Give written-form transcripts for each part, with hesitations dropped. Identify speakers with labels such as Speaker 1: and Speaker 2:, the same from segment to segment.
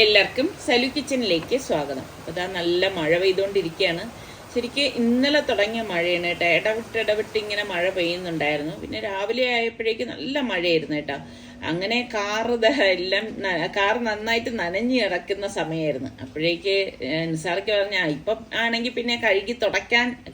Speaker 1: എല്ലാവർക്കും സലു കിച്ചണിലേക്ക് സ്വാഗതം. അപ്പോൾ ഇതാ നല്ല മഴ പെയ്തുകൊണ്ടിരിക്കുകയാണ്. ശരിക്കും ഇന്നലെ തുടങ്ങിയ മഴയാണ് കേട്ടോ. ഇടവിട്ട് ഇങ്ങനെ മഴ പെയ്യുന്നുണ്ടായിരുന്നു. പിന്നെ രാവിലെ ആയപ്പോഴേക്ക് നല്ല മഴയായിരുന്നു കേട്ടോ. അങ്ങനെ കാർ നന്നായിട്ട് നനഞ്ഞു കിടക്കുന്ന സമയമായിരുന്നു. അപ്പോഴേക്ക് നിസാർക്ക് പറഞ്ഞ ഇപ്പം ആണെങ്കിൽ പിന്നെ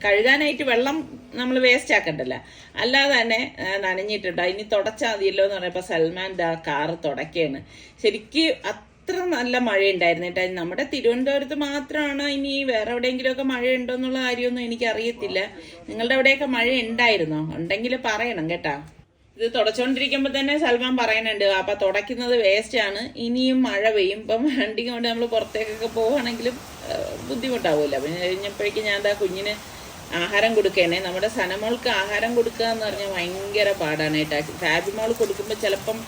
Speaker 1: കഴുകാനായിട്ട് വെള്ളം നമ്മൾ വേസ്റ്റ് ആക്കണ്ടല്ലോ, അല്ലാതെ തന്നെ നനഞ്ഞിട്ടുണ്ടോ, ഇനി തുടച്ചാൽ മതിയല്ലോ എന്ന് പറഞ്ഞപ്പോൾ സൽമാൻ കാറ് തുടക്കുകയാണ്. ശരിക്കും അത്ര നല്ല മഴയുണ്ടായിരുന്നു കേട്ടോ. നമ്മുടെ തിരുവനന്തപുരത്ത് മാത്രമാണ്, ഇനി വേറെ എവിടെയെങ്കിലുമൊക്കെ മഴ ഉണ്ടോ എന്നുള്ള കാര്യമൊന്നും എനിക്കറിയത്തില്ല. നിങ്ങളുടെ അവിടെയൊക്കെ മഴ ഉണ്ടായിരുന്നോ? ഉണ്ടെങ്കിൽ പറയണം കേട്ടാ. ഇത് തുടച്ചോണ്ടിരിക്കുമ്പോൾ തന്നെ സൽമാൻ പറയുന്നുണ്ട്, അപ്പൊ തുടയ്ക്കുന്നത് വേസ്റ്റ് ആണ്, ഇനിയും മഴ പെയ്യും, ഇപ്പം വണ്ടി കൊണ്ട് നമ്മൾ പുറത്തേക്കൊക്കെ പോവുകയാണെങ്കിലും ബുദ്ധിമുട്ടാവുമല്ലോ. പിന്നെ കഴിഞ്ഞപ്പോഴേക്കും ഞാൻ കുഞ്ഞിന് ആഹാരം കൊടുക്കണേ. നമ്മുടെ സനമോൾക്ക് ആഹാരം കൊടുക്കുക എന്ന് പറഞ്ഞാൽ ഭയങ്കര പാടാണ് കേട്ടോ. ഫാബിമോൾ കൊടുക്കുമ്പോൾ ചിലപ്പം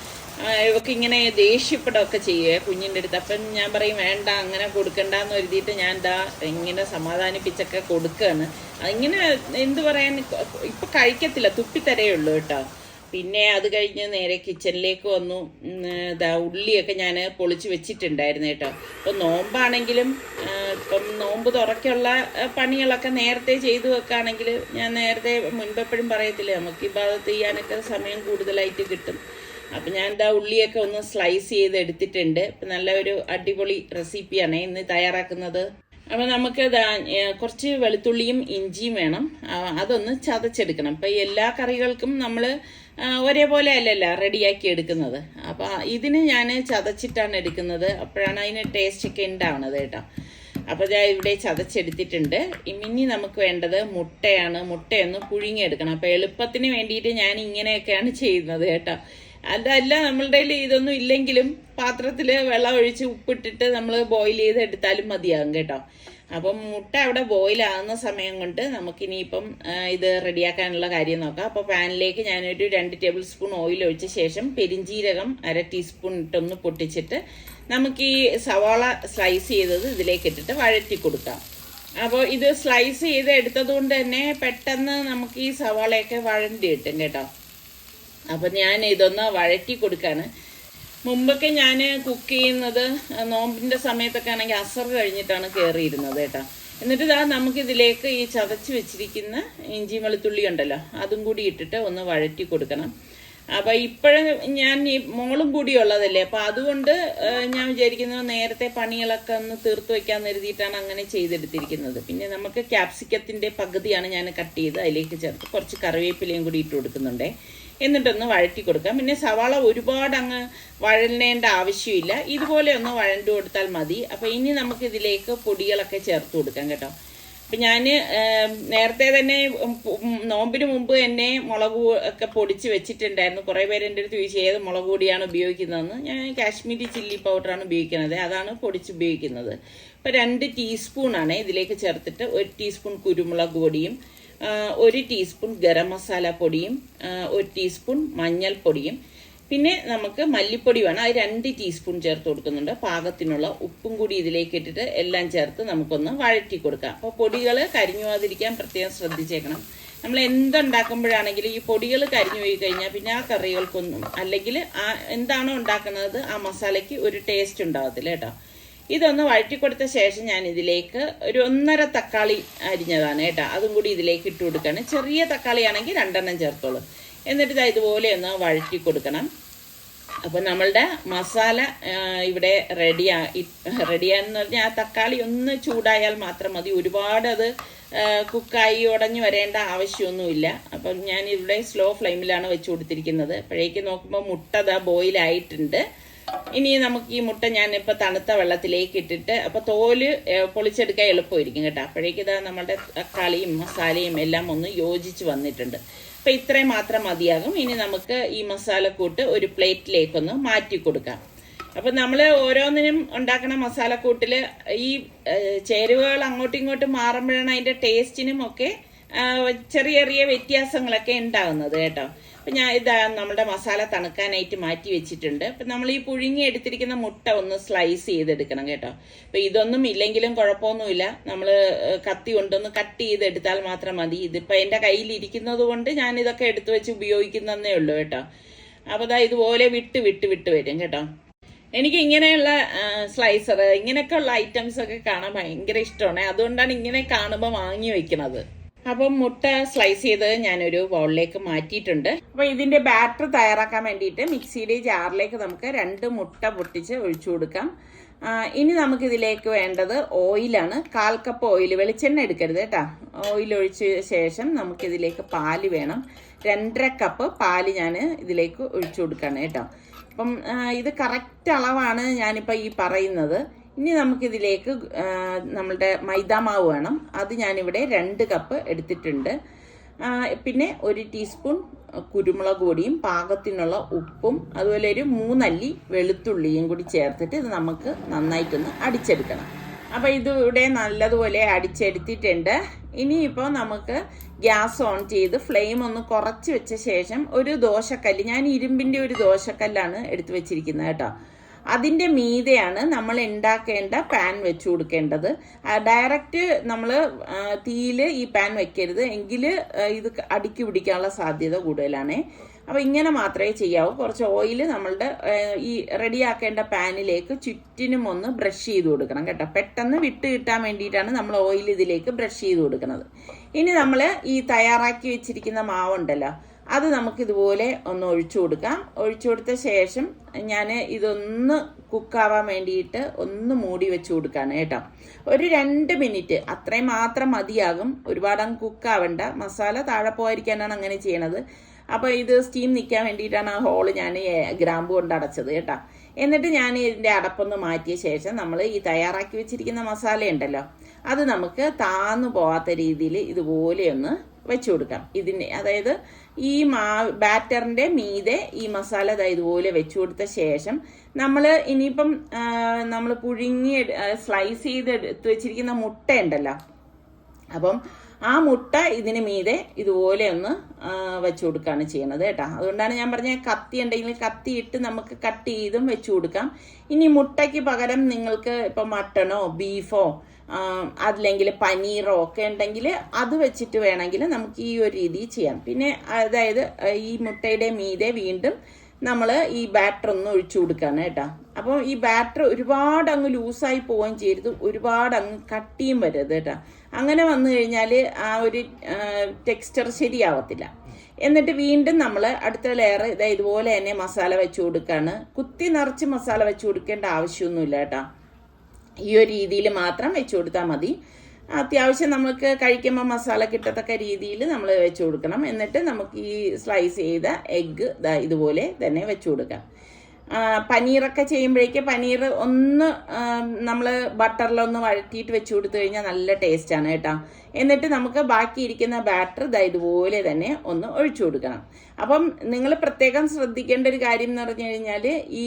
Speaker 1: ഇവക്ക് ഇങ്ങനെ ദേഷ്യപ്പെടുകയൊക്കെ ചെയ്യുവേ കുഞ്ഞിൻ്റെ അടുത്ത്. അപ്പം ഞാൻ പറയും വേണ്ട, അങ്ങനെ കൊടുക്കണ്ടെന്ന് കരുതിയിട്ട് ഞാൻ ഇങ്ങനെ സമാധാനിപ്പിച്ചൊക്കെ കൊടുക്കുകയാണ്. അതിങ്ങനെ എന്ത് പറയാൻ, ഇപ്പം കഴിക്കത്തില്ല, തുപ്പിത്തരയുള്ളൂ കേട്ടോ. പിന്നെ അത് കഴിഞ്ഞ് നേരെ കിച്ചണിലേക്ക് വന്നു. ഉള്ളിയൊക്കെ ഞാൻ പൊളിച്ച് വെച്ചിട്ടുണ്ടായിരുന്നു കേട്ടോ. ഇപ്പം നോമ്പാണെങ്കിലും ഇപ്പം നോമ്പ് തുറക്കുള്ള പണികളൊക്കെ നേരത്തെ ചെയ്തു വെക്കുകയാണെങ്കിൽ ഞാൻ നേരത്തെ മുൻപെപ്പോഴും പറയത്തില്ലേ, നമുക്ക് ഈ ഭാഗത്ത് ചെയ്യാനൊക്കെ സമയം കൂടുതലായിട്ട് കിട്ടും. അപ്പം ഞാൻ ഉള്ളിയൊക്കെ ഒന്ന് സ്ലൈസ് ചെയ്ത് എടുത്തിട്ടുണ്ട്. ഇപ്പം നല്ല ഒരു അടിപൊളി റെസിപ്പിയാണ് ഇന്ന് തയ്യാറാക്കുന്നത്. അപ്പം നമുക്ക് കുറച്ച് വെളുത്തുള്ളിയും ഇഞ്ചിയും വേണം, അതൊന്ന് ചതച്ചെടുക്കണം. ഇപ്പം എല്ലാ കറികൾക്കും നമ്മൾ ഒരേപോലെ അല്ലല്ല റെഡിയാക്കി എടുക്കുന്നത്. അപ്പം ഇതിന് ഞാൻ ചതച്ചിട്ടാണ് എടുക്കുന്നത്, അപ്പോഴാണ് അതിന് ടേസ്റ്റൊക്കെ ഉണ്ടാവണത് കേട്ടോ. അപ്പോൾ ഞാൻ ഇവിടെ ചതച്ചെടുത്തിട്ടുണ്ട്. ഇനി നമുക്ക് വേണ്ടത് മുട്ടയാണ്. മുട്ടയൊന്ന് പുഴുങ്ങിയെടുക്കണം. അപ്പോൾ എളുപ്പത്തിന് വേണ്ടിയിട്ട് ഞാൻ ഇങ്ങനെയൊക്കെയാണ് ചെയ്യുന്നത് കേട്ടോ. അതല്ല നമ്മളുടെ ഇതൊന്നും ഇല്ലെങ്കിലും പാത്രത്തിൽ വെള്ളം ഒഴിച്ച് ഉപ്പിട്ടിട്ട് നമ്മൾ ബോയിൽ ചെയ്ത് എടുത്താലും മതിയാകും കേട്ടോ. അപ്പം മുട്ട അവിടെ ബോയിലാകുന്ന സമയം കൊണ്ട് നമുക്കിനിയിപ്പം ഇത് റെഡിയാക്കാനുള്ള കാര്യം നോക്കാം. അപ്പോൾ പാനിലേക്ക് ഞാനൊരു 2 ടേബിൾ സ്പൂൺ ഓയിൽ ഒഴിച്ച ശേഷം പെരിഞ്ജീരകം 1/2 ടീസ്പൂൺ ഇട്ടൊന്ന് പൊട്ടിച്ചിട്ട് നമുക്ക് ഈ സവാള സ്ലൈസ് ചെയ്തത് ഇതിലേക്ക് ഇട്ടിട്ട് വഴറ്റി കൊടുക്കാം. അപ്പോൾ ഇത് സ്ലൈസ് ചെയ്ത് എടുത്തത് കൊണ്ട് തന്നെ പെട്ടെന്ന് നമുക്ക് ഈ സവാളയൊക്കെ വഴണ്ടി കിട്ടും കേട്ടോ. അപ്പം ഞാൻ ഇതൊന്ന് വഴറ്റി കൊടുക്കാണ്. മുമ്പൊക്കെ ഞാൻ കുക്ക് ചെയ്യുന്നത് നോമ്പിൻ്റെ സമയത്തൊക്കെ ആണെങ്കിൽ അസർ കഴിഞ്ഞിട്ടാണ് കയറിയിരുന്നത് കേട്ടോ. എന്നിട്ട് നമുക്കിതിലേക്ക് ഈ ചതച്ച് വെച്ചിരിക്കുന്ന ഇഞ്ചി വെളുത്തുള്ളി ഉണ്ടല്ലോ, അതും കൂടി ഇട്ടിട്ട് ഒന്ന് വഴറ്റി കൊടുക്കണം. അപ്പം ഇപ്പോഴും ഞാൻ ഈ മോളും കൂടി ഉള്ളതല്ലേ, അപ്പം അതുകൊണ്ട് ഞാൻ വിചാരിക്കുന്നത് നേരത്തെ പണികളൊക്കെ ഒന്ന് തീർത്ത് വയ്ക്കാൻ കരുതിയിട്ടാണ് അങ്ങനെ ചെയ്തെടുത്തിരിക്കുന്നത്. പിന്നെ നമുക്ക് ക്യാപ്സിക്കത്തിൻ്റെ പകുതിയാണ് ഞാൻ കട്ട് ചെയ്ത് അതിലേക്ക് ചേർത്ത് കുറച്ച് കറിവേപ്പിലയും കൂടി ഇട്ട് കൊടുക്കുന്നുണ്ടേ. എന്നിട്ടൊന്ന് വഴറ്റി കൊടുക്കാം. പിന്നെ സവാള ഒരുപാട് അങ്ങ് വഴലേണ്ട ആവശ്യമില്ല, ഇതുപോലെ ഒന്ന് വഴണ്ടു കൊടുത്താൽ മതി. അപ്പോൾ ഇനി നമുക്കിതിലേക്ക് പൊടികളൊക്കെ ചേർത്ത് കൊടുക്കാം കേട്ടോ. അപ്പം ഞാൻ നേരത്തെ തന്നെ നോമ്പിന് മുമ്പ് തന്നെ മുളക് ഒക്കെ പൊടിച്ച് വെച്ചിട്ടുണ്ടായിരുന്നു. കുറേ പേര് എൻ്റെ അടുത്ത് ചോദിച്ചു ഏത് മുളക് പൊടിയാണ് ഉപയോഗിക്കുന്നതെന്ന്. ഞാൻ കാശ്മീരി ചില്ലി പൗഡറാണ് ഉപയോഗിക്കുന്നത്, അതാണ് പൊടിച്ച് ഉപയോഗിക്കുന്നത്. ഇപ്പോൾ 2 ടീസ്പൂണാണ് ഇതിലേക്ക് ചേർത്തിട്ട് 1 ടീസ്പൂൺ കുരുമുളക് പൊടിയും 1 ടീസ്പൂൺ ഗരം മസാല പൊടിയും 1 ടീസ്പൂൺ മഞ്ഞൾപ്പൊടിയും പിന്നെ നമുക്ക് മല്ലിപ്പൊടി വേണം, അത് 2 ടീസ്പൂൺ ചേർത്ത് കൊടുക്കുന്നുണ്ട്. പാകത്തിനുള്ള ഉപ്പും കൂടി ഇതിലേക്ക് ഇട്ടിട്ട് എല്ലാം ചേർത്ത് നമുക്കൊന്ന് വഴറ്റി കൊടുക്കാം. അപ്പോൾ പൊടികൾ കരിഞ്ഞു പോകാതിരിക്കാൻ പ്രത്യേകം ശ്രദ്ധിച്ചേക്കണം. നമ്മൾ എന്തുണ്ടാക്കുമ്പോഴാണെങ്കിലും ഈ പൊടികൾ കരിഞ്ഞു പോയി കഴിഞ്ഞാൽ പിന്നെ ആ കറികൾക്കൊന്നും, അല്ലെങ്കിൽ എന്താണോ ഉണ്ടാക്കുന്നത് ആ മസാലയ്ക്ക് ഒരു ടേസ്റ്റ് ഉണ്ടാകത്തില്ല കേട്ടോ. ഇതൊന്ന് വഴറ്റി കൊടുത്ത ശേഷം ഞാൻ ഇതിലേക്ക് ഒരു 1.5 തക്കാളി അരിഞ്ഞതാണ് കേട്ടോ, അതും കൂടി ഇതിലേക്ക് ഇട്ട് കൊടുക്കുകയാണ്. ചെറിയ തക്കാളി ആണെങ്കിൽ 2 ചേർത്തോളൂ. എന്നിട്ട് ഇതുപോലെ ഒന്ന് വഴറ്റി കൊടുക്കണം. അപ്പം നമ്മളുടെ മസാല ഇവിടെ റെഡിയാന്ന് പറഞ്ഞാൽ ആ തക്കാളി ഒന്ന് ചൂടായാൽ മാത്രം മതി, ഒരുപാട് അത് കുക്കായി ഉടഞ്ഞു വരേണ്ട ആവശ്യമൊന്നുമില്ല. അപ്പം ഞാൻ ഇവിടെ സ്ലോ ഫ്ലെയിമിലാണ് വെച്ച് കൊടുത്തിരിക്കുന്നത്. അപ്പോഴേക്ക് നോക്കുമ്പോൾ മുട്ട ബോയിലായിട്ടുണ്ട്. ഇനി നമുക്ക് ഈ മുട്ട ഞാനിപ്പോൾ തണുത്ത വെള്ളത്തിലേക്ക് ഇട്ടിട്ട്, അപ്പോൾ തോല് പൊളിച്ചെടുക്കാൻ എളുപ്പമായിരിക്കും കേട്ടോ. അപ്പോഴേക്ക് നമ്മുടെ തക്കാളിയും മസാലയും എല്ലാം ഒന്ന് യോജിച്ച് വന്നിട്ടുണ്ട്. അപ്പം ഇത്രയും മാത്രം മതിയാകും. ഇനി നമുക്ക് ഈ മസാലക്കൂട്ട് ഒരു പ്ലേറ്റിലേക്കൊന്ന് മാറ്റി കൊടുക്കാം. അപ്പം നമ്മൾ ഓരോന്നിനും ഉണ്ടാക്കണ മസാലക്കൂട്ടിൽ ഈ ചേരുവകൾ അങ്ങോട്ടും ഇങ്ങോട്ടും മാറുമ്പോഴാണ് അതിൻ്റെ ടേസ്റ്റിനും ഒക്കെ ചെറിയ ചെറിയ വ്യത്യാസങ്ങളൊക്കെ ഉണ്ടാകുന്നത് കേട്ടോ. അപ്പം ഞാൻ നമ്മുടെ മസാല തണുക്കാനായിട്ട് മാറ്റി വെച്ചിട്ടുണ്ട്. അപ്പം നമ്മൾ ഈ പുഴുങ്ങി എടുത്തിരിക്കുന്ന മുട്ട ഒന്ന് സ്ലൈസ് ചെയ്തെടുക്കണം കേട്ടോ. അപ്പം ഇതൊന്നും ഇല്ലെങ്കിലും കുഴപ്പമൊന്നുമില്ല, നമ്മൾ കത്തി കൊണ്ടൊന്ന് കട്ട് ചെയ്തെടുത്താൽ മാത്രം മതി. ഇതിപ്പോൾ എൻ്റെ കയ്യിലിരിക്കുന്നത് കൊണ്ട് ഞാനിതൊക്കെ എടുത്തു വെച്ച് ഉപയോഗിക്കുന്നതേ ഉള്ളൂ കേട്ടോ. അപ്പോൾ ഇതുപോലെ വിട്ട് വരും കേട്ടോ. എനിക്ക് ഇങ്ങനെയുള്ള സ്ലൈസർ ഇങ്ങനെയൊക്കെയുള്ള ഐറ്റംസ് ഒക്കെ കാണാൻ ഭയങ്കര ഇഷ്ടമാണ്. അതുകൊണ്ടാണ് ഇങ്ങനെ കാണുമ്പോൾ വാങ്ങി വെക്കുന്നത്. അപ്പം മുട്ട സ്ലൈസ് ചെയ്ത് ഞാനൊരു ബൗളിലേക്ക് മാറ്റിയിട്ടുണ്ട്. അപ്പോൾ ഇതിന്റെ ബാറ്റർ തയ്യാറാക്കാൻ വേണ്ടിയിട്ട് മിക്സിയുടെ ജാറിലേക്ക് നമുക്ക് 2 മുട്ട പൊട്ടിച്ച് ഒഴിച്ചു കൊടുക്കാം. ഇനി നമുക്കിതിലേക്ക് വേണ്ടത് ഓയിലാണ്. 1/4 കപ്പ് ഓയിൽ, വെളിച്ചെണ്ണ എടുക്കരുത് കേട്ടോ. ഓയിൽ ഒഴിച്ച ശേഷം നമുക്കിതിലേക്ക് പാല് വേണം. 2.5 കപ്പ് പാല് ഞാൻ ഇതിലേക്ക് ഒഴിച്ചു കൊടുക്കുകയാണ് കേട്ടോ. അപ്പം ഇത് കറക്റ്റ് അളവാണ് ഞാനിപ്പോൾ ഈ പറയുന്നത്. ഇനി നമുക്കിതിലേക്ക് നമ്മളുടെ മൈദാമാവ് വേണം. അത് ഞാനിവിടെ 2 കപ്പ് എടുത്തിട്ടുണ്ട്. പിന്നെ 1 ടീസ്പൂൺ കുരുമുളക് പൊടിയും പാകത്തിനുള്ള ഉപ്പും അതുപോലെ ഒരു 3 അല്ലി വെളുത്തുള്ളിയും കൂടി ചേർത്തിട്ട് ഇത് നമുക്ക് നന്നായിട്ടൊന്ന് അടിച്ചെടുക്കണം. അപ്പോൾ ഇതിവിടെ നല്ലതുപോലെ അടിച്ചെടുത്തിട്ടുണ്ട്. ഇനിയിപ്പോൾ നമുക്ക് ഗ്യാസ് ഓൺ ചെയ്ത് ഫ്ലെയിം ഒന്ന് കുറച്ച് വെച്ച ശേഷം ഒരു ദോശക്കല്ല്, ഞാൻ ഇരുമ്പിൻ്റെ ഒരു ദോശക്കല്ലാണ് എടുത്തു വെച്ചിരിക്കുന്നത് കേട്ടോ. അതിൻ്റെ മീതെയാണ് നമ്മൾ ഉണ്ടാക്കേണ്ട പാൻ വെച്ച് കൊടുക്കേണ്ടത്. ഡയറക്റ്റ് നമ്മൾ തീയിൽ ഈ പാൻ വെക്കരുത്, എങ്കിൽ ഇത് അടുക്കി പിടിക്കാനുള്ള സാധ്യത കൂടുതലാണ്. അപ്പോൾ ഇങ്ങനെ മാത്രമേ ചെയ്യാവൂ. കുറച്ച് ഓയിൽ നമ്മളുടെ ഈ റെഡിയാക്കേണ്ട പാനിലേക്ക് ചുറ്റിനും ഒന്ന് ബ്രഷ് ചെയ്ത് കൊടുക്കണം കേട്ടോ. പെട്ടെന്ന് വിട്ട് കിട്ടാൻ വേണ്ടിയിട്ടാണ് നമ്മൾ ഓയിൽ ഇതിലേക്ക് ബ്രഷ് ചെയ്ത് കൊടുക്കുന്നത്. ഇനി നമ്മൾ ഈ തയ്യാറാക്കി വെച്ചിരിക്കുന്ന മാവുണ്ടല്ലോ, അത് നമുക്കിതുപോലെ ഒന്ന് ഒഴിച്ചു കൊടുക്കാം. ഒഴിച്ചു കൊടുത്ത ശേഷം ഞാൻ ഇതൊന്ന് കുക്കാവാൻ വേണ്ടിയിട്ട് ഒന്ന് മൂടി വെച്ച് കൊടുക്കുകയാണ് കേട്ടോ. ഒരു 2 മിനിറ്റ് അത്രയും മാത്രം മതിയാകും. ഒരുപാട് അങ്ങ് കുക്കാവണ്ട. മസാല താഴെ പോകാതിരിക്കാനാണ് അങ്ങനെ ചെയ്യണത്. അപ്പോൾ ഇത് സ്റ്റീം നിൽക്കാൻ വേണ്ടിയിട്ടാണ് ആ ഹോള് ഞാൻ ഗ്രാമ്പു കൊണ്ട് അടച്ചത് കേട്ടോ. എന്നിട്ട് ഞാൻ ഇതിൻ്റെ അടപ്പൊന്ന് മാറ്റിയ ശേഷം നമ്മൾ ഈ തയ്യാറാക്കി വെച്ചിരിക്കുന്ന മസാല ഉണ്ടല്ലോ, അത് നമുക്ക് താന്നു പോകാത്ത രീതിയിൽ ഇതുപോലെ ഒന്ന് വെച്ചു കൊടുക്കാം. ഇതിന് അതായത് ഈ ബാറ്ററിൻ്റെ മീതെ ഈ മസാല ഇതുപോലെ വെച്ചു കൊടുത്ത ശേഷം നമ്മൾ ഇനിയിപ്പം നമ്മൾ പുഴുങ്ങി സ്ലൈസ് ചെയ്ത് എടുത്ത് വെച്ചിരിക്കുന്ന മുട്ട ഉണ്ടല്ലോ, അപ്പം ആ മുട്ട ഇതിന് മീതെ ഇതുപോലെ ഒന്ന് വെച്ചു കൊടുക്കുകയാണ് ചെയ്യണത് കേട്ടോ. അതുകൊണ്ടാണ് ഞാൻ പറഞ്ഞ കത്തി ഉണ്ടെങ്കിൽ കത്തി ഇട്ട് നമുക്ക് കട്ട് ചെയ്തും വെച്ചു കൊടുക്കാം. ഇനി മുട്ടയ്ക്ക് പകരം നിങ്ങൾക്ക് ഇപ്പം മട്ടണോ ബീഫോ അല്ലെങ്കിൽ പനീറോ ഒക്കെ ഉണ്ടെങ്കിൽ അത് വെച്ചിട്ട് വേണമെങ്കിൽ നമുക്ക് ഈ ഒരു രീതി ചെയ്യാം. പിന്നെ അതായത് ഈ മുട്ടയുടെ മീതെ വീണ്ടും നമ്മൾ ഈ ബാറ്റർ ഒന്ന് ഒഴിച്ചു കൊടുക്കുകയാണ് കേട്ടോ. അപ്പോൾ ഈ ബാറ്റർ ഒരുപാട് അങ്ങ് ലൂസായി പോവുകയും ചെയ്യരുത്, ഒരുപാട് അങ്ങ് കട്ടിയും വരരുത് കേട്ടോ. അങ്ങനെ വന്നു കഴിഞ്ഞാൽ ആ ഒരു ടെക്സ്ചർ ശരിയാവത്തില്ല. എന്നിട്ട് വീണ്ടും നമ്മൾ അടുത്ത ലെയർ ഇതുപോലെ തന്നെ മസാല വെച്ചു കൊടുക്കുകയാണ്. കുത്തി നിറച്ച് മസാല വെച്ചു കൊടുക്കേണ്ട ആവശ്യമൊന്നുമില്ല കേട്ടോ. ഈ ഒരു രീതിയിൽ മാത്രം വെച്ചു കൊടുത്താൽ മതി. അത്യാവശ്യം നമുക്ക് കഴിക്കുമ്പോൾ മസാല കിട്ടത്തക്ക രീതിയിൽ നമ്മൾ വെച്ചു കൊടുക്കണം. എന്നിട്ട് നമുക്ക് ഈ സ്ലൈസ് ചെയ്ത എഗ്ഗ് ഇതുപോലെ തന്നെ വെച്ചു കൊടുക്കാം. പനീറൊക്കെ ചെയ്യുമ്പോഴേക്ക് പനീർ ഒന്ന് നമ്മൾ ബട്ടറിലൊന്ന് വഴറ്റിയിട്ട് വെച്ച് കൊടുത്തു കഴിഞ്ഞാൽ നല്ല ടേസ്റ്റാണ് കേട്ടോ. എന്നിട്ട് നമുക്ക് ബാക്കിയിരിക്കുന്ന ബാറ്റർ ഇതുപോലെ തന്നെ ഒന്ന് ഒഴിച്ചു കൊടുക്കണം. അപ്പം നിങ്ങൾ പ്രത്യേകം ശ്രദ്ധിക്കേണ്ട ഒരു കാര്യം എന്ന് പറഞ്ഞു കഴിഞ്ഞാൽ ഈ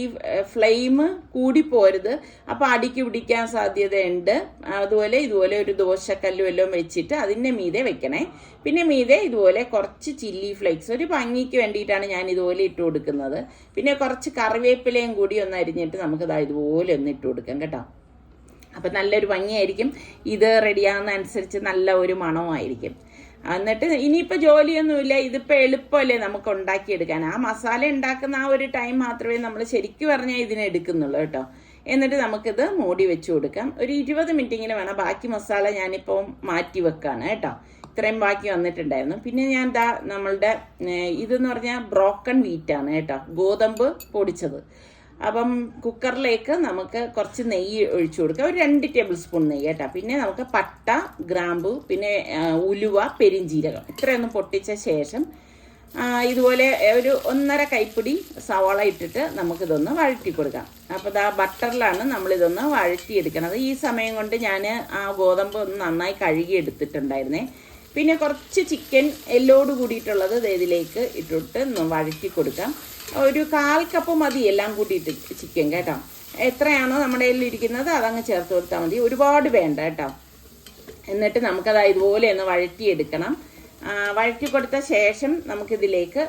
Speaker 1: ഫ്ലെയിം കൂടിപ്പോരുത്. അപ്പോൾ അടിക്ക് പിടിക്കാൻ സാധ്യതയുണ്ട്. അതുപോലെ ഇതുപോലെ ഒരു ദോശക്കല്ലും എല്ലാം വെച്ചിട്ട് അതിൻ്റെ മീതെ വെക്കണേ. പിന്നെ മീതെ ഇതുപോലെ കുറച്ച് ചില്ലി ഫ്ലേക്സ്, ഒരു ഭംഗിക്ക് വേണ്ടിയിട്ടാണ് ഞാൻ ഇതുപോലെ ഇട്ട് കൊടുക്കുന്നത്. പിന്നെ കുറച്ച് കറിവേപ്പിലയും കൂടി ഒന്ന് അരിഞ്ഞിട്ട് നമുക്ക് ഇതുപോലെ ഒന്ന് ഇട്ട് കൊടുക്കാം കേട്ടോ. അപ്പം നല്ലൊരു ഭംഗിയായിരിക്കും. ഇത് റെഡിയാകുന്ന അനുസരിച്ച് നല്ല ഒരു മണമായിരിക്കും. എന്നിട്ട് ഇനിയിപ്പോൾ ജോലിയൊന്നുമില്ല, ഇതിപ്പോൾ എളുപ്പമല്ലേ നമുക്ക് ഉണ്ടാക്കിയെടുക്കാൻ. ആ മസാല ഉണ്ടാക്കുന്ന ആ ഒരു ടൈം മാത്രമേ നമ്മൾ ശരിക്കും പറഞ്ഞാൽ ഇതിനെ എടുക്കുന്നുള്ളൂ കേട്ടോ. എന്നിട്ട് നമുക്കിത് മൂടി വെച്ച് കൊടുക്കാം. ഒരു 20 മിനിറ്റെങ്കിലും വേണം. ബാക്കി മസാല ഞാനിപ്പോൾ മാറ്റി വെക്കാണ് കേട്ടോ. ഇത്രയും ബാക്കി വന്നിട്ടുണ്ടായിരുന്നു. പിന്നെ ഞാൻ നമ്മളുടെ ഇതെന്ന് പറഞ്ഞാൽ ബ്രോക്കൺ വീറ്റാണ് കേട്ടോ, ഗോതമ്പ് പൊടിച്ചത്. അപ്പം കുക്കറിലേക്ക് നമുക്ക് കുറച്ച് നെയ്യ് ഒഴിച്ചു കൊടുക്കാം. ഒരു 2 ടേബിൾ സ്പൂൺ നെയ്യ് കേട്ടോ. പിന്നെ നമുക്ക് പട്ട, ഗ്രാമ്പു, പിന്നെ ഉലുവ, പെരിഞ്ജീരകം ഇത്രയൊന്ന് പൊട്ടിച്ച ശേഷം ഇതുപോലെ ഒരു 1.5 കൈപ്പിടി സവാള ഇട്ടിട്ട് നമുക്കിതൊന്ന് വഴറ്റി കൊടുക്കാം. അപ്പോൾ ബട്ടറിലാണ് നമ്മളിതൊന്ന് വഴറ്റിയെടുക്കുന്നത്. ഈ സമയം കൊണ്ട് ഞാൻ ആ ഗോതമ്പ് ഒന്ന് നന്നായി കഴുകി എടുത്തിട്ടുണ്ടായിരുന്നേ. പിന്നെ കുറച്ച് ചിക്കൻ എല്ലോട് കൂടിയിട്ടുള്ളത് ഇതിലേക്ക് ഇട്ടിട്ട് വഴറ്റി കൊടുക്കാം. ഒരു 1/4 കപ്പ് മതി എല്ലാം കൂട്ടിയിട്ട് ചിക്കൻ കേട്ടോ. എത്രയാണോ നമ്മുടെ കയ്യിൽ ഇരിക്കുന്നത് അതങ്ങ് ചേർത്ത് കൊടുത്താൽ മതി, ഒരുപാട് വേണ്ട കേട്ടോ. എന്നിട്ട് നമുക്കത് ഇതുപോലെ ഒന്ന് വഴറ്റിയെടുക്കണം. വഴറ്റി കൊടുത്ത ശേഷം നമുക്കിതിലേക്ക്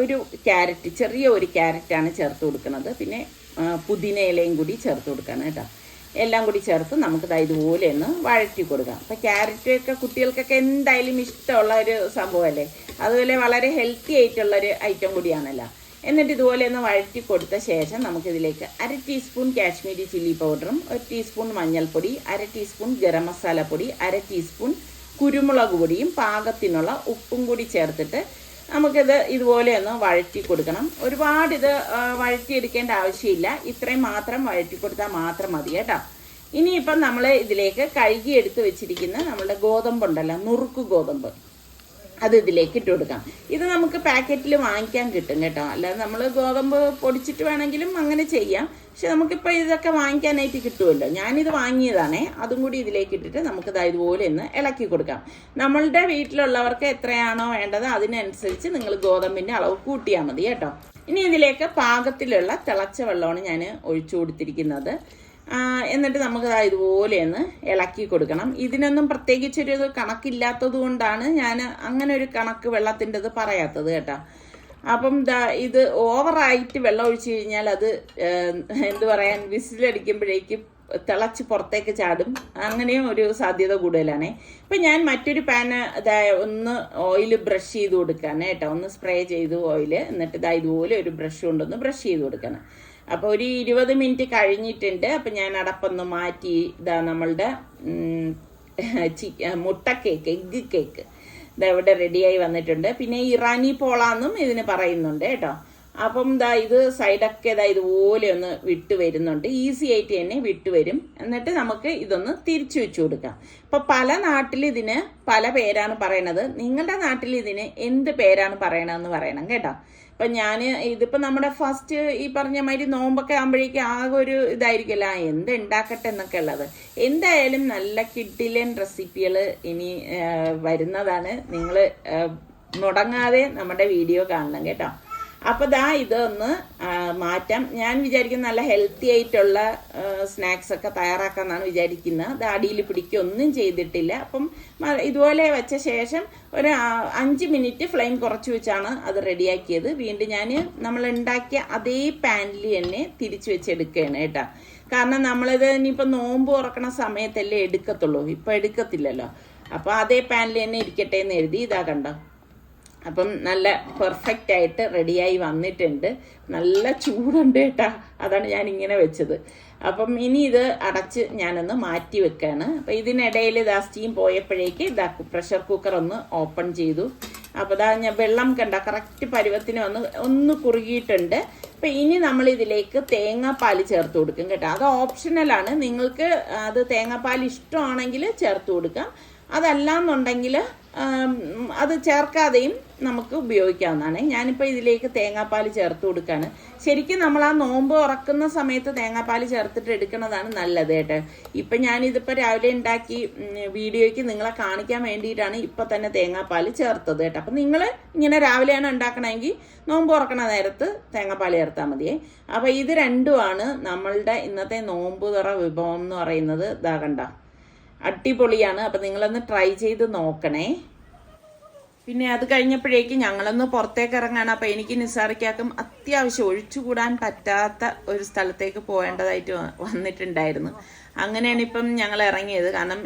Speaker 1: ഒരു ക്യാരറ്റ്, ചെറിയ ഒരു ക്യാരറ്റാണ് ചേർത്ത് കൊടുക്കുന്നത്. പിന്നെ പുതിന ഇലയും കൂടി ചേർത്ത് കൊടുക്കണം കേട്ടോ. എല്ലാം കൂടി ചേർത്ത് നമുക്കിത് ഇതുപോലെ ഒന്ന് വഴറ്റി കൊടുക്കാം. അപ്പം ക്യാരറ്റൊക്കെ കുട്ടികൾക്കൊക്കെ എന്തായാലും ഇഷ്ടമുള്ള ഒരു സംഭവമല്ലേ. അതുപോലെ വളരെ ഹെൽത്തി ആയിട്ടുള്ളൊരു ഐറ്റം കൂടിയാണല്ലോ. എന്നിട്ട് ഇതുപോലെ ഒന്ന് വഴറ്റി കൊടുത്ത ശേഷം നമുക്കിതിലേക്ക് 1/2 ടീസ്പൂൺ കാശ്മീരി ചില്ലി പൗഡറും 1 ടീസ്പൂൺ മഞ്ഞൾപ്പൊടി, 1/2 ടീസ്പൂൺ ഗരം മസാല പൊടി, 1/2 ടീസ്പൂൺ കുരുമുളക് പൊടിയും പാകത്തിനുള്ള ഉപ്പും കൂടി ചേർത്തിട്ട് നമുക്കിത് ഇതുപോലെ ഒന്ന് വഴറ്റി കൊടുക്കണം. ഒരുപാട് ഇത് വഴറ്റിയെടുക്കേണ്ട ആവശ്യമില്ല, ഇത്രയും മാത്രം വഴറ്റി കൊടുത്താൽ മാത്രം മതി കേട്ടോ. ഇനിയിപ്പം നമ്മൾ ഇതിലേക്ക് കഴുകി എടുത്ത് വെച്ചിരിക്കുന്ന നമ്മളുടെ ഗോതമ്പുണ്ടല്ലോ, നുറുക്ക് ഗോതമ്പ്, അത് ഇതിലേക്ക് ഇട്ട് കൊടുക്കാം. ഇത് നമുക്ക് പാക്കറ്റിൽ വാങ്ങിക്കാൻ കിട്ടും കേട്ടോ, അല്ലാതെ നമ്മൾ ഗോതമ്പ് പൊടിച്ചിട്ട് വേണമെങ്കിലും അങ്ങനെ ചെയ്യാം. പക്ഷെ നമുക്കിപ്പോൾ ഇതൊക്കെ വാങ്ങിക്കാനായിട്ട് കിട്ടുമല്ലോ. ഞാനിത് വാങ്ങിയതാണേ. അതും കൂടി ഇതിലേക്ക് ഇട്ടിട്ട് നമുക്കിത് ഇതുപോലെ ഒന്ന് ഇളക്കി കൊടുക്കാം. നമ്മളുടെ വീട്ടിലുള്ളവർക്ക് എത്രയാണോ വേണ്ടത് അതിനനുസരിച്ച് നിങ്ങൾ ഗോതമ്പിൻ്റെ അളവ് കൂട്ടിയാൽ മതി കേട്ടോ. ഇനി ഇതിലേക്ക് പാകത്തിലുള്ള തിളച്ച വെള്ളമാണ് ഞാൻ ഒഴിച്ചു കൊടുത്തിരിക്കുന്നത്. എന്നിട്ട് നമുക്ക് ഇതുപോലെ ഒന്ന് ഇളക്കി കൊടുക്കണം. ഇതിനൊന്നും പ്രത്യേകിച്ചൊരു കണക്കില്ലാത്തത് കൊണ്ടാണ് ഞാൻ അങ്ങനെ ഒരു കണക്ക് വെള്ളത്തിൻ്റെത് പറയാത്തത് കേട്ടോ. അപ്പം ഇത് ഓവറായിട്ട് വെള്ളം ഒഴിച്ചു കഴിഞ്ഞാൽ അത് എന്ത് പറയാൻ, വിസിലടിക്കുമ്പോഴേക്ക് തിളച്ച് പുറത്തേക്ക് ചാടും. അങ്ങനെയും ഒരു സാധ്യത കൂടുതലാണ്. ഇപ്പം ഞാൻ മറ്റൊരു പാന് ഒന്ന് ഓയിൽ ബ്രഷ് ചെയ്ത് കൊടുക്കാണ് കേട്ടോ. ഒന്ന് സ്പ്രേ ചെയ്തു ഓയിൽ, എന്നിട്ട് ഇതുപോലെ ഒരു ബ്രഷ് കൊണ്ടൊന്ന് ബ്രഷ് ചെയ്ത് കൊടുക്കണം. അപ്പോൾ ഒരു 20 മിനിറ്റ് കഴിഞ്ഞിട്ടുണ്ട്. അപ്പം ഞാൻ അടപ്പൊന്ന് മാറ്റി നമ്മളുടെ മുട്ട കേക്ക്, എഗ്ഗ് കേക്ക് ഇവിടെ റെഡിയായി വന്നിട്ടുണ്ട്. പിന്നെ ഇറാനി പോളാന്നും ഇതിന് പറയുന്നുണ്ട് കേട്ടോ. അപ്പം ഇത് സൈഡൊക്കെ ഇതുപോലെ ഒന്ന് വിട്ട് വരുന്നുണ്ട്, ഈസി ആയിട്ട് തന്നെ വിട്ട് വരും. എന്നിട്ട് നമുക്ക് ഇതൊന്ന് തിരിച്ചു വെച്ചു കൊടുക്കാം. ഇപ്പം പല നാട്ടിൽ ഇതിന് പല പേരാണ് പറയണത്. നിങ്ങളുടെ നാട്ടിൽ ഇതിന് എന്ത് പേരാണ് പറയണതെന്ന് പറയണം കേട്ടോ. അപ്പം ഇതിപ്പോൾ നമ്മുടെ ഫസ്റ്റ് ഈ പറഞ്ഞ മാതിരി നോമ്പൊക്കെ ആകുമ്പോഴേക്കും ആകെ ഒരു ഇതായിരിക്കുമല്ലോ, എന്ത് ഉണ്ടാക്കട്ടെ എന്നൊക്കെ ഉള്ളത്. എന്തായാലും നല്ല കിഡിലൻ റെസിപ്പികൾ ഇനി വരുന്നതാണ്. നിങ്ങൾ മുടങ്ങാതെ നമ്മുടെ വീഡിയോ കാണണം കേട്ടോ. അപ്പോൾ ഇതൊന്ന് മാറ്റാം. ഞാൻ വിചാരിക്കുന്ന നല്ല ഹെൽത്തി ആയിട്ടുള്ള സ്നാക്സ് ഒക്കെ തയ്യാറാക്കാമെന്നാണ് വിചാരിക്കുന്നത്. അടിയിൽ പിടിക്കൊന്നും ചെയ്തിട്ടില്ല. അപ്പം ഇതുപോലെ വെച്ച ശേഷം ഒരു 5 മിനിറ്റ് ഫ്ലെയിം കുറച്ച് വെച്ചാണ് അത് റെഡിയാക്കിയത്. വീണ്ടും നമ്മൾ ഉണ്ടാക്കിയ അതേ പാനിൽ തന്നെ തിരിച്ചു വെച്ചെടുക്കുകയാണ് കേട്ടോ. കാരണം നമ്മളിത് ഇനിയിപ്പോൾ നോമ്പ് തുറക്കണ സമയത്തല്ലേ എടുക്കത്തുള്ളൂ, ഇപ്പം എടുക്കത്തില്ലല്ലോ. അപ്പോൾ അതേ പാനിൽ തന്നെ ഇരിക്കട്ടെ എന്ന് എഴുതി കണ്ടോ. അപ്പം നല്ല പെർഫെക്റ്റ് ആയിട്ട് റെഡിയായി വന്നിട്ടുണ്ട്. നല്ല ചൂടുണ്ട് കേട്ടോ, അതാണ് ഞാൻ ഇങ്ങനെ വെച്ചത്. അപ്പം ഇനി ഇത് അടച്ച് ഞാനൊന്ന് മാറ്റി വെക്കുകയാണ്. അപ്പം ഇതിനിടയിൽ സ്റ്റീം പോയപ്പോഴേക്ക് പ്രഷർ കുക്കർ ഒന്ന് ഓപ്പൺ ചെയ്തു. അപ്പോൾ ഞാൻ വെള്ളം കണ്ട കറക്റ്റ് പരുവത്തിന് ഒന്ന് കുറുകിയിട്ടുണ്ട്. അപ്പം ഇനി നമ്മൾ ഇതിലേക്ക് തേങ്ങാപ്പാൽ ചേർത്ത് കൊടുക്കും കേട്ടോ. അത് ഓപ്ഷണലാണ്, നിങ്ങൾക്ക് അത് തേങ്ങാപ്പാൽ ഇഷ്ടമാണെങ്കിൽ ചേർത്ത് കൊടുക്കാം. അതല്ലാന്നുണ്ടെങ്കിൽ അത് ചേർക്കാതെയും നമുക്ക് ഉപയോഗിക്കാവുന്നതാണ്. ഞാനിപ്പോൾ ഇതിലേക്ക് തേങ്ങാപ്പാൽ ചേർത്ത് കൊടുക്കുകയാണ്. ശരിക്കും നമ്മൾ ആ നോമ്പ് ഉറക്കുന്ന സമയത്ത് തേങ്ങാപ്പാൽ ചേർത്തിട്ട് എടുക്കുന്നതാണ് നല്ലത് കേട്ടോ. ഇപ്പം ഞാനിതിപ്പോൾ രാവിലെ ഉണ്ടാക്കി വീഡിയോയ്ക്ക് നിങ്ങളെ കാണിക്കാൻ വേണ്ടിയിട്ടാണ് ഇപ്പം തന്നെ തേങ്ങാപ്പാൽ ചേർത്തത് കേട്ടോ. അപ്പം നിങ്ങൾ ഇങ്ങനെ രാവിലെയാണ് ഉണ്ടാക്കണമെങ്കിൽ നോമ്പ് ഉറക്കണ നേരത്ത് തേങ്ങാപ്പാൽ ചേർത്താൽ മതിയേ. അപ്പോൾ ഇത് രണ്ടുമാണ് നമ്മളുടെ ഇന്നത്തെ നോമ്പ് തുറ വിഭവം എന്ന് പറയുന്നത്. കണ്ട അടിപൊളിയാണ്. അപ്പം നിങ്ങളൊന്ന് ട്രൈ ചെയ്ത് നോക്കണേ. പിന്നെ അത് കഴിഞ്ഞപ്പോഴേക്കും ഞങ്ങളൊന്ന് പുറത്തേക്ക് ഇറങ്ങാണ്. അപ്പം എനിക്ക് നിസാറിക്കാക്കും അത്യാവശ്യം ഒഴിച്ചുകൂടാൻ പറ്റാത്ത ഒരു സ്ഥലത്തേക്ക് പോകേണ്ടതായിട്ട് വന്നിട്ടുണ്ടായിരുന്നു. അങ്ങനെയാണ് ഇപ്പം ഞങ്ങൾ ഇറങ്ങിയത്. കാരണം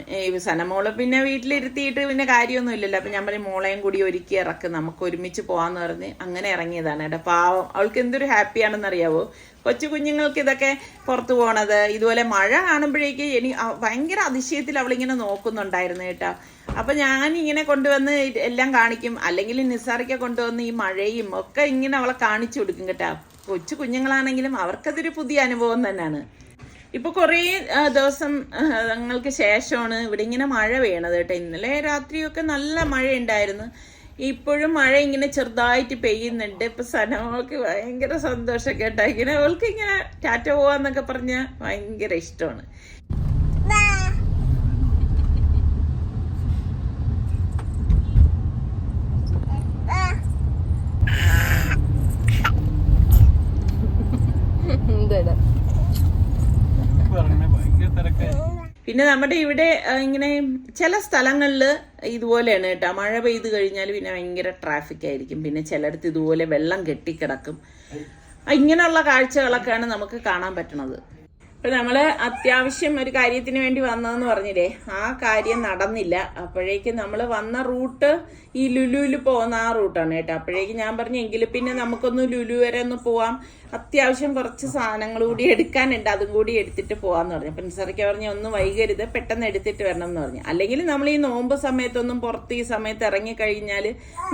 Speaker 1: സനമോള് പിന്നെ വീട്ടിലിരുത്തിയിട്ട് പിന്നെ കാര്യമൊന്നും ഇല്ലല്ലോ. അപ്പം ഞാൻ പറയും മോളെയും കൂടി ഒരുക്കി ഇറക്കും, നമുക്ക് ഒരുമിച്ച് പോകാമെന്ന് പറഞ്ഞ് അങ്ങനെ ഇറങ്ങിയതാണ് കേട്ടോ. പാവം, അവൾക്ക് എന്തൊരു ഹാപ്പിയാണെന്നറിയാവോ. കൊച്ചു കുഞ്ഞുങ്ങൾക്ക് ഇതൊക്കെ പുറത്തു പോണത്, ഇതുപോലെ മഴ കാണുമ്പോഴേക്ക് ഭയങ്കര അതിശയത്തിൽ അവളിങ്ങനെ നോക്കുന്നുണ്ടായിരുന്നു കേട്ടോ. അപ്പം ഞാനിങ്ങനെ കൊണ്ടുവന്ന് എല്ലാം കാണിക്കും, അല്ലെങ്കിൽ നിസാറിക്ക കൊണ്ടുവന്ന് ഈ മഴയും ഒക്കെ ഇങ്ങനെ അവളെ കാണിച്ചു കൊടുക്കും കേട്ടോ. കൊച്ചു കുഞ്ഞുങ്ങളാണെങ്കിലും അവർക്കതൊരു പുതിയ അനുഭവം തന്നെയാണ്. ഇപ്പൊ കുറേ ദിവസങ്ങൾക്ക് ശേഷമാണ് ഇവിടെ ഇങ്ങനെ മഴ പെയ്യണത് കേട്ടോ. ഇന്നലെ രാത്രിയൊക്കെ നല്ല മഴ ഉണ്ടായിരുന്നു. ഇപ്പോഴും മഴ ഇങ്ങനെ ചെറുതായിട്ട് പെയ്യുന്നുണ്ട്. ഇപ്പൊ സനമോൾക്ക് ഭയങ്കര സന്തോഷം കേട്ടോ. ഇങ്ങനെ അവൾക്ക് ഇങ്ങനെ ടാറ്റ പോവാന്നൊക്കെ പറഞ്ഞ ഭയങ്കര ഇഷ്ടമാണ്. പിന്നെ നമ്മുടെ ഇവിടെ ഇങ്ങനെ ചില സ്ഥലങ്ങളിൽ ഇതുപോലെയാണ് കേട്ടോ. മഴ പെയ്ത് കഴിഞ്ഞാൽ പിന്നെ ഭയങ്കര ട്രാഫിക് ആയിരിക്കും. പിന്നെ ചിലടത്ത് ഇതുപോലെ വെള്ളം കെട്ടിക്കിടക്കും. ഇങ്ങനെയുള്ള കാഴ്ചകളൊക്കെയാണ് നമുക്ക് കാണാൻ പറ്റണത്. ഇപ്പൊ നമ്മള് അത്യാവശ്യം ഒരു കാര്യത്തിന് വേണ്ടി വന്നതെന്ന് പറഞ്ഞില്ലേ, ആ കാര്യം നടന്നില്ല. അപ്പോഴേക്കും നമ്മൾ വന്ന റൂട്ട് ഈ ലുലുവിൽ പോകുന്ന ആ റൂട്ടാണ് കേട്ടോ. അപ്പോഴേക്കും ഞാൻ പറഞ്ഞു എങ്കിലും പിന്നെ നമുക്കൊന്ന് ലുലു വരെ ഒന്ന് പോവാം, അത്യാവശ്യം കുറച്ച് സാധനങ്ങൾ കൂടി എടുക്കാനുണ്ട്, അതും കൂടി എടുത്തിട്ട് പോവാന്ന് പറഞ്ഞു. അപ്പൊ നിസറിക്ക പറഞ്ഞു ഒന്നും വൈകരുത്, പെട്ടെന്ന് എടുത്തിട്ട് വരണം എന്ന് പറഞ്ഞു. അല്ലെങ്കിൽ നമ്മൾ ഈ നോമ്പ് സമയത്തൊന്നും പുറത്ത് ഈ സമയത്ത് ഇറങ്ങിക്കഴിഞ്ഞാൽ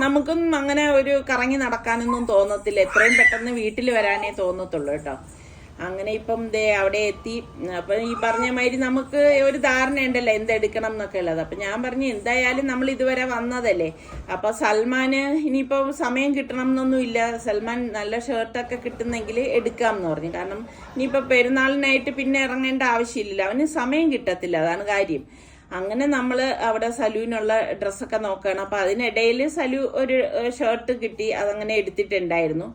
Speaker 1: നമുക്കൊന്നും അങ്ങനെ ഒരു കറങ്ങി നടക്കാനൊന്നും തോന്നത്തില്ല, എത്രയും പെട്ടെന്ന് വീട്ടിൽ വരാനേ തോന്നത്തുള്ളൂ കേട്ടോ. അങ്ങനെ ഇപ്പം അവിടെ എത്തി. അപ്പൊ ഈ പറഞ്ഞ മാതിരി നമുക്ക് ഒരു ധാരണ ഉണ്ടല്ലോ എന്തെടുക്കണം എന്നൊക്കെ ഉള്ളത്. അപ്പൊ ഞാൻ പറഞ്ഞു എന്തായാലും നമ്മൾ ഇതുവരെ വന്നതല്ലേ, അപ്പൊ സൽമാന് ഇനിയിപ്പോ സമയം കിട്ടണം എന്നൊന്നും ഇല്ല, സൽമാൻ നല്ല ഷർട്ടൊക്കെ കിട്ടുന്നെങ്കിൽ എടുക്കാം എന്ന് പറഞ്ഞു. കാരണം ഇനിയിപ്പോ പെരുന്നാളിനായിട്ട് പിന്നെ ഇറങ്ങേണ്ട ആവശ്യമില്ലല്ലോ, അവന് സമയം കിട്ടത്തില്ല, അതാണ് കാര്യം. അങ്ങനെ നമ്മൾ അവിടെ സലുവിനുള്ള ഡ്രസ്സൊക്കെ നോക്കണം. അപ്പൊ അതിനിടയിൽ സലു ഒരു ഷർട്ട് കിട്ടി, അതങ്ങനെ എടുത്തിട്ടുണ്ടായിരുന്നു.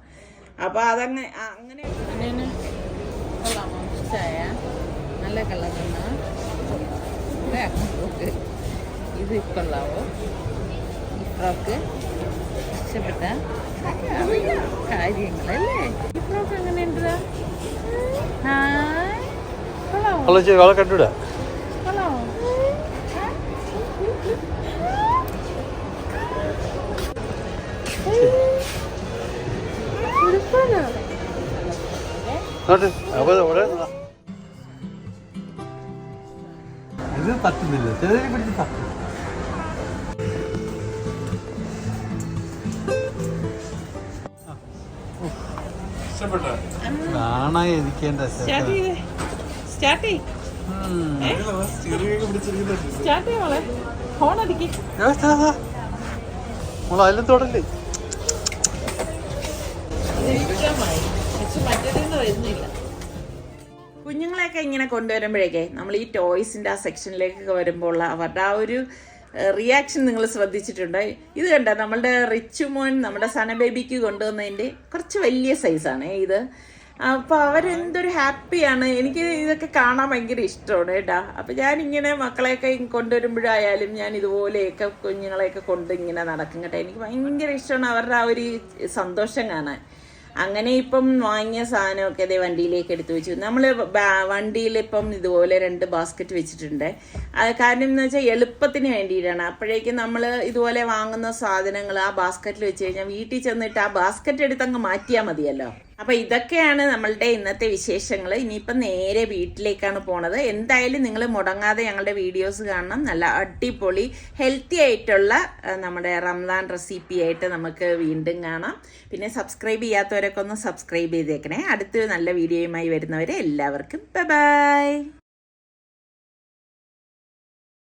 Speaker 1: അപ്പൊ അതങ്ങനെ അങ്ങനെ
Speaker 2: നല്ല കളറാണ് ഇത് കൊള്ളാവോ? ഈ ഫ്രോക്ക് ഇഷ്ടപ്പെട്ട കാര്യങ്ങളല്ലേ? ഈ ഫ്രോക്ക് എങ്ങനെയുണ്ട്? കൊള്ളാവോ?
Speaker 3: കണ്ടൂടാ
Speaker 2: കൊള്ളാവോ?
Speaker 3: ഇത് തട്ടുന്നില്ല, ചെറിയ പിടിച്ച് തട്ടും. കാണാൻ എനിക്കെന്റെ അതിലും തൊടല്ലേ.
Speaker 1: കുഞ്ഞുങ്ങളെയൊക്കെ ഇങ്ങനെ കൊണ്ടുവരുമ്പോഴേക്കേ നമ്മൾ ഈ ടോയ്സിന്റെ ആ സെക്ഷനിലേക്കൊക്കെ വരുമ്പോൾ അവരുടെ ആ ഒരു റിയാക്ഷൻ നിങ്ങൾ ശ്രദ്ധിച്ചിട്ടുണ്ട്? ഇത് കണ്ട നമ്മളുടെ റിച്ചു മോൻ നമ്മുടെ സന ബേബിക്ക് കൊണ്ടുവന്നതിന്റെ കുറച്ച് വലിയ സൈസാണ് ഇത്. അപ്പൊ അവരെന്തൊരു ഹാപ്പിയാണ്. എനിക്ക് ഇതൊക്കെ കാണാൻ ഭയങ്കര ഇഷ്ടമാണ് കേട്ടാ. അപ്പൊ ഞാനിങ്ങനെ മക്കളെയൊക്കെ കൊണ്ടുവരുമ്പോഴായാലും ഞാൻ ഇതുപോലെയൊക്കെ കുഞ്ഞുങ്ങളെയൊക്കെ കൊണ്ട് ഇങ്ങനെ നടക്കും കേട്ടോ. എനിക്ക് ഭയങ്കര ഇഷ്ടമാണ് അവരുടെ ആ ഒരു സന്തോഷം കാണാൻ. അങ്ങനെ ഇപ്പം വാങ്ങിയ സാധനമൊക്കെ അതേ വണ്ടിയിലേക്ക് എടുത്തു വെച്ചു. നമ്മൾ വണ്ടിയിൽ ഇപ്പം ഇതുപോലെ 2 ബാസ്ക്കറ്റ് വെച്ചിട്ടുണ്ട്. അത് കാരണം എന്ന് വെച്ചാൽ എളുപ്പത്തിന് വേണ്ടിയിട്ടാണ്. അപ്പോഴേക്കും നമ്മൾ ഇതുപോലെ വാങ്ങുന്ന സാധനങ്ങൾ ആ ബാസ്ക്കറ്റിൽ വെച്ച് കഴിഞ്ഞാൽ വീട്ടിൽ ചെന്നിട്ട് ആ ബാസ്ക്കറ്റ് എടുത്ത് അങ്ങ് മാറ്റിയാൽ മതിയല്ലോ. അപ്പൊ ഇതൊക്കെയാണ് നമ്മളുടെ ഇന്നത്തെ വിശേഷങ്ങൾ. ഇനിയിപ്പം നേരെ വീട്ടിലേക്കാണ് പോണത്. എന്തായാലും നിങ്ങൾ മുടങ്ങാതെ ഞങ്ങളുടെ വീഡിയോസ് കാണണം. നല്ല അടിപൊളി ഹെൽത്തി ആയിട്ടുള്ള നമ്മുടെ റംസാൻ റെസിപ്പി ആയിട്ട് നമുക്ക് വീണ്ടും കാണാം. പിന്നെ സബ്സ്ക്രൈബ് ചെയ്യാത്തവരൊക്കെ ഒന്ന് സബ്സ്ക്രൈബ് ചെയ്തേക്കണേ. അടുത്തൊരു നല്ല വീഡിയോയുമായി വരുന്നവരെ എല്ലാവർക്കും ബൈ ബൈ.